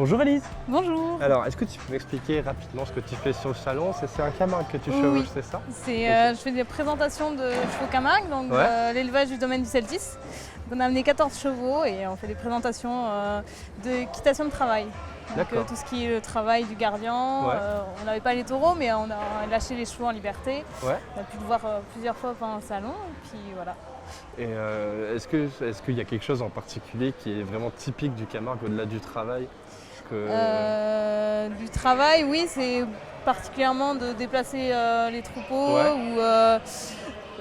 Bonjour Elise. Bonjour. Alors, est-ce que tu peux m'expliquer rapidement ce que tu fais sur le salon? C'est un Camargue que tu chevauches, c'est ça? Je fais des présentations de chevaux Camargue, donc l'élevage du domaine du Celtis. On a amené 14 chevaux et on fait des présentations d'équitation de travail. Donc tout ce qui est le travail du gardien, on n'avait pas les taureaux mais on a lâché les chevaux en liberté. On a pu le voir plusieurs fois pendant le salon et puis voilà. Et est-ce qu'il y a quelque chose en particulier qui est vraiment typique du Camargue au-delà du travail? Du travail, oui, c'est particulièrement de déplacer les troupeaux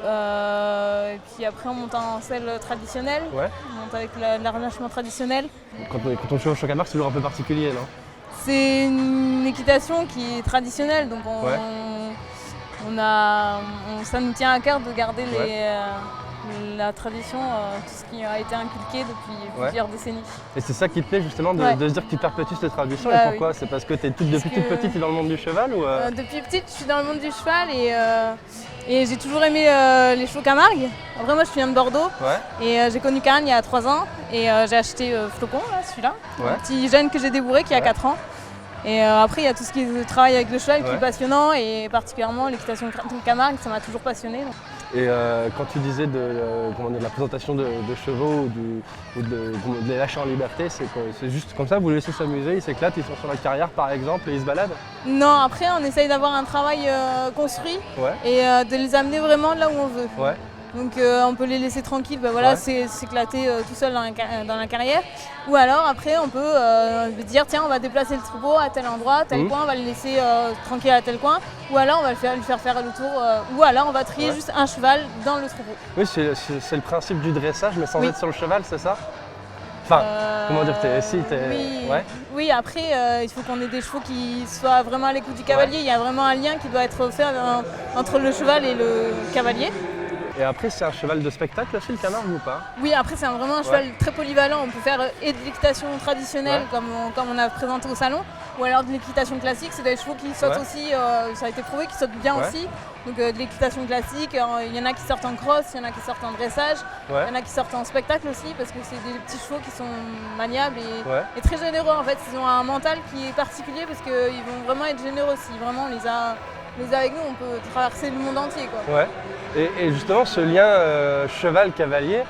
et puis après on monte en selle traditionnelle, on monte avec l'arnachement traditionnel. Quand on chevauche au Camargue, c'est toujours un peu particulier, non? C'est une équitation qui est traditionnelle, donc ça nous tient à cœur de garder la tradition, tout ce qui a été inculqué depuis plusieurs décennies. Et c'est ça qui te plaît justement de se dire que tu perpétues cette tradition, et pourquoi? C'est parce que tu es depuis toute petite dans le monde du cheval ou Depuis petite, je suis dans le monde du cheval et j'ai toujours aimé les chevaux Camargue. Après moi je viens de Bordeaux et j'ai connu Karen il y a 3 ans et j'ai acheté Flocon, là, celui-là, un petit jeune que j'ai débourré qui a 4 ans. Et après il y a tout ce qui est le travail avec le cheval qui est passionnant et particulièrement l'équitation de Camargue, ça m'a toujours passionné. Et quand tu disais de la présentation de chevaux ou de les lâcher en liberté, c'est juste comme ça, vous les laissez s'amuser, ils s'éclatent, ils sont sur la carrière par exemple et ils se baladent? Non, après on essaye d'avoir un travail construit et de les amener vraiment là où on veut. Donc on peut les laisser tranquilles, s'éclater tout seul dans la carrière. Ou alors après on peut dire tiens on va déplacer le troupeau à tel endroit, tel coin, on va le laisser tranquille à tel coin. Ou alors on va lui faire faire le tour, ou alors on va trier juste un cheval dans le troupeau. Oui, c'est le principe du dressage mais sans être sur le cheval, c'est ça? Enfin, comment dire, Oui, après il faut qu'on ait des chevaux qui soient vraiment à l'écoute du cavalier. Il y a vraiment un lien qui doit être fait entre le cheval et le cavalier. Et après, c'est un cheval de spectacle aussi, le Camargue, ou pas? Oui, après c'est vraiment un cheval très polyvalent. On peut faire et de l'équitation traditionnelle comme on a présenté au salon, ou alors de l'équitation classique. C'est des chevaux qui sautent aussi, ça a été prouvé qu'ils sautent bien aussi. Donc de l'équitation classique, il y en a qui sortent en cross, il y en a qui sortent en dressage, il y en a qui sortent en spectacle aussi, parce que c'est des petits chevaux qui sont maniables et très généreux en fait. Ils ont un mental qui est particulier parce qu'ils vont vraiment être généreux. Si vraiment on les a avec nous, on peut traverser le monde entier, quoi. Et justement, ce lien cheval-cavalier,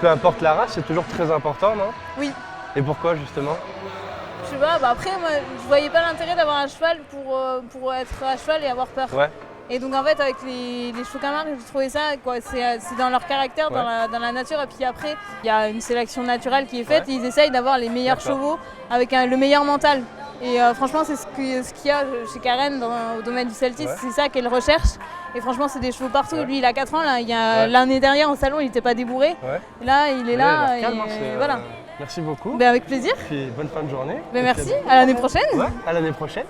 peu importe la race, c'est toujours très important, non? Oui. Et pourquoi, justement? Je sais pas, après, moi, je voyais pas l'intérêt d'avoir un cheval pour être à cheval et avoir peur. Et donc, en fait, avec les chevaux Camargue, j'ai trouvé ça, c'est dans leur caractère, dans la nature. Et puis après, il y a une sélection naturelle qui est faite et ils essayent d'avoir les meilleurs chevaux avec le meilleur mental. Et franchement, c'est ce qu'il y a chez Karen au domaine du Celtis, c'est ça qu'elle recherche. Et franchement, c'est des chevaux partout. Lui, il a 4 ans, là, il y a l'année dernière au salon, il n'était pas débourré. Et là, il est là. Et voilà. Merci beaucoup. Avec plaisir. Puis bonne fin de journée. Merci, à l'année prochaine. À l'année prochaine.